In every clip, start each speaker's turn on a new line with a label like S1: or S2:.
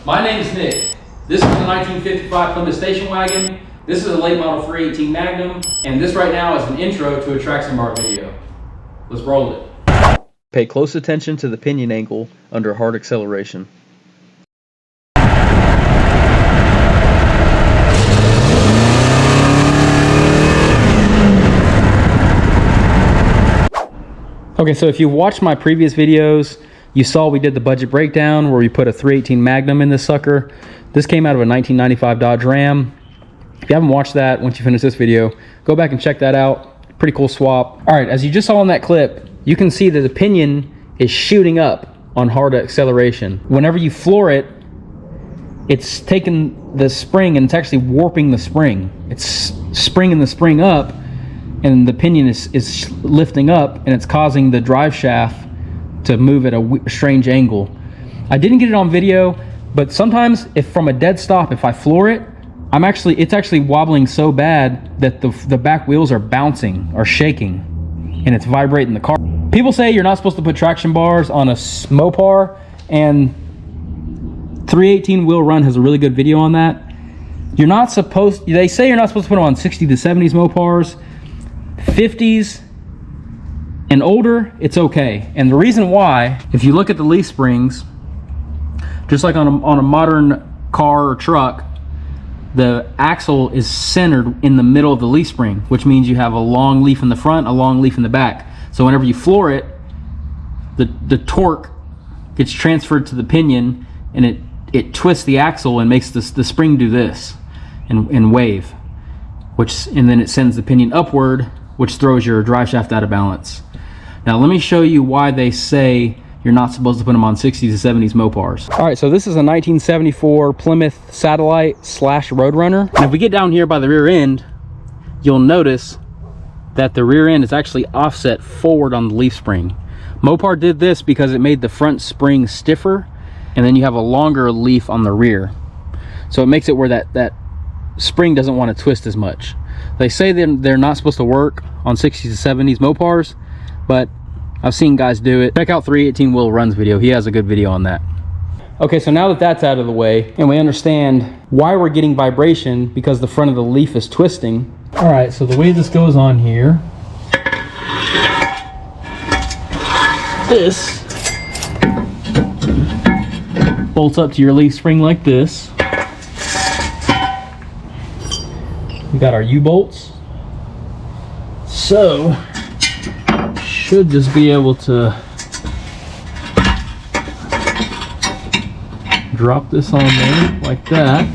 S1: My name's Nick. This is a 1955 Plymouth station wagon. This is a late model 318 Magnum. And this right now is an intro to a traction bar video. Let's roll it.
S2: Pay close attention to the pinion angle under hard acceleration.
S1: Okay, so if you watched my previous videos, you saw we did the budget breakdown where we put a 318 Magnum in this sucker. This came out of a 1995 Dodge Ram. If you haven't watched that, once you finish this video, go back and check that out. Pretty cool swap. All right, as you just saw in that clip, you can see that the pinion is shooting up on hard acceleration. Whenever you floor it, it's taking the spring and it's actually warping the spring. It's springing the spring up, and the pinion is lifting up, and it's causing the drive shaft to move at a strange angle. I didn't get it on video, but sometimes if from a dead stop, if I floor it, it's actually wobbling so bad that the back wheels are bouncing or shaking, and it's vibrating the car. People say you're not supposed to put traction bars on a MOPAR, and 318 Will Run has a really good video on that. They say you're not supposed to put them on 60 to 70s MOPARs. 50s and older, it's okay. And the reason why, if you look at the leaf springs, just like on a modern car or truck, the axle is centered in the middle of the leaf spring, which means you have a long leaf in the front, a long leaf in the back. So whenever you floor it, the torque gets transferred to the pinion, and it twists the axle and makes the spring do this and wave, and then it sends the pinion upward, which throws your drive shaft out of balance. Now let me show you why they say you're not supposed to put them on 60s to 70s MOPARs. All right, so this is a 1974 Plymouth Satellite / Roadrunner. And if we get down here by the rear end, you'll notice that the rear end is actually offset forward on the leaf spring. MOPAR did this because it made the front spring stiffer, and then you have a longer leaf on the rear. So it makes it where that spring doesn't want to twist as much. They say they're not supposed to work on 60s to 70s MOPARs, but I've seen guys do it. Check out 318 Will Run's video. He has a good video on that. Okay, so now that that's out of the way and we understand why we're getting vibration, because the front of the leaf is twisting. All right, so the way this goes on here, this bolts up to your leaf spring like this. We got our U-bolts, so should just be able to drop this on there like that.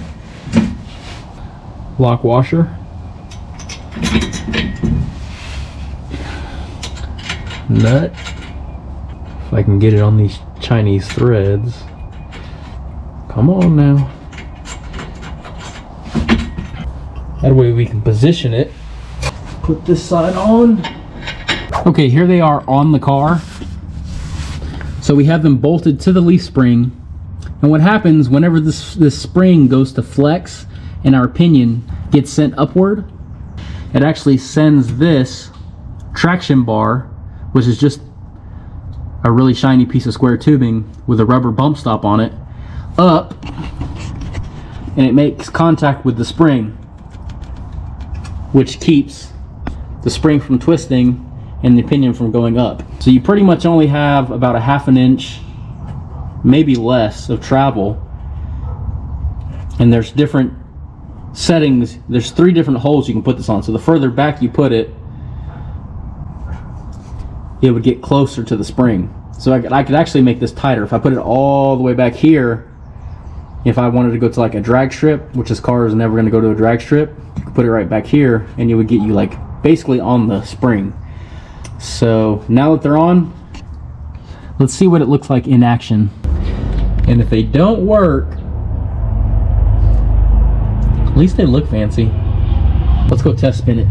S1: Lock washer, nut. If I can get it on these Chinese threads. Come on now. That way we can position it. Put this side on. Okay, here they are on the car. So we have them bolted to the leaf spring. And what happens whenever this spring goes to flex and our pinion gets sent upward, it actually sends this traction bar, which is just a really shiny piece of square tubing with a rubber bump stop on it, up, and it makes contact with the spring, which keeps the spring from twisting and the pinion from going up. So you pretty much only have about a ½ an inch, maybe less, of travel. And there's different settings. There's 3 different holes you can put this on. So the further back you put it, it would get closer to the spring. So I could actually make this tighter. If I put it all the way back here, if I wanted to go to like a drag strip, which this car is never going to go to a drag strip, you could put it right back here and it would get you like basically on the spring. So now that they're on, let's see what it looks like in action. And if they don't work, at least they look fancy. Let's go test spin it.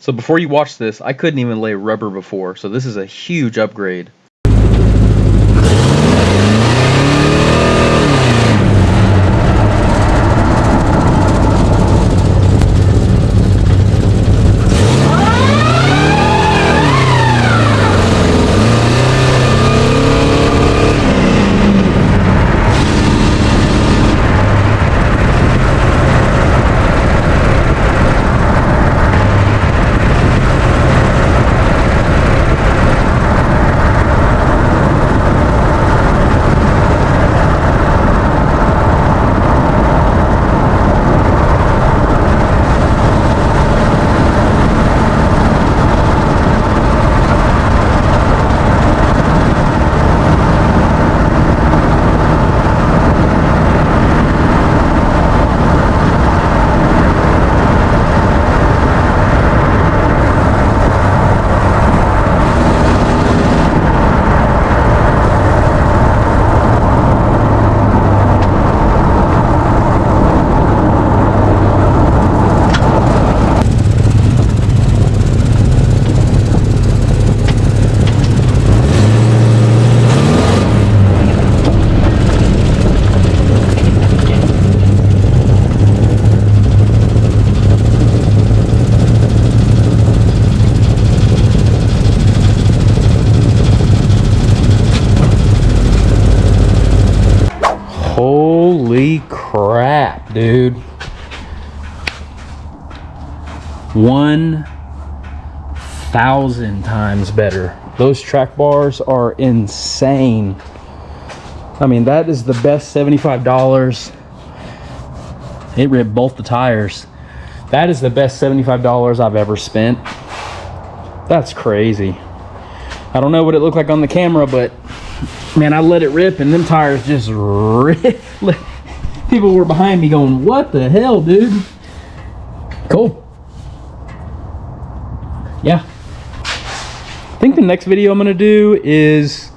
S2: So before you watch this, I couldn't even lay rubber before, so this is a huge upgrade.
S1: Holy crap, dude. 1,000 times better. Those track bars are insane. I mean, that is the best $75. It ripped both the tires. That is the best $75 I've ever spent. That's crazy. I don't know what it looked like on the camera, but man, I let it rip and them tires just ripped. People were behind me going, what the hell, dude? Cool. Yeah. I think the next video I'm gonna do is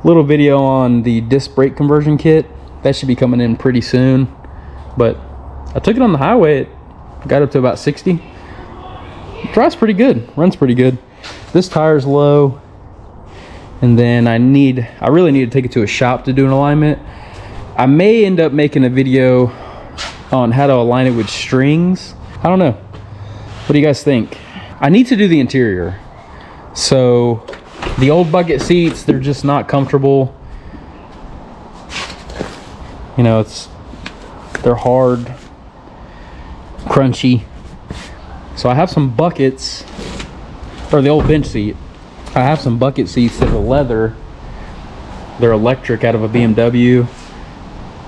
S1: a little video on the disc brake conversion kit. That should be coming in pretty soon. But I took it on the highway. It got up to about 60. It drives pretty good, runs pretty good. This tire's low. And then I really need to take it to a shop to do an alignment. I may end up making a video on how to align it with strings. I don't know. What do you guys think? I need to do the interior. So the old bucket seats, they're just not comfortable. You know, they're hard, crunchy. So I have some buckets, or the old bench seat. I have some bucket seats that are leather. They're electric out of a BMW.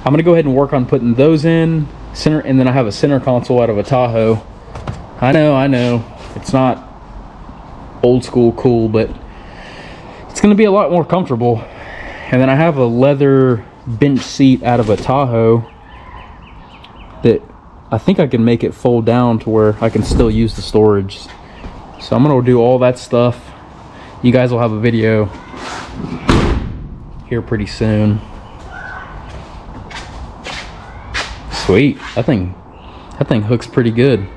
S1: I'm gonna go ahead and work on putting those in center, and then I have a center console out of a Tahoe. I know, it's not old school cool, but it's gonna be a lot more comfortable. And then I have a leather bench seat out of a Tahoe that I think I can make it fold down to where I can still use the storage. So I'm gonna do all that stuff. You guys will have a video here pretty soon. Sweet. That thing hooks pretty good.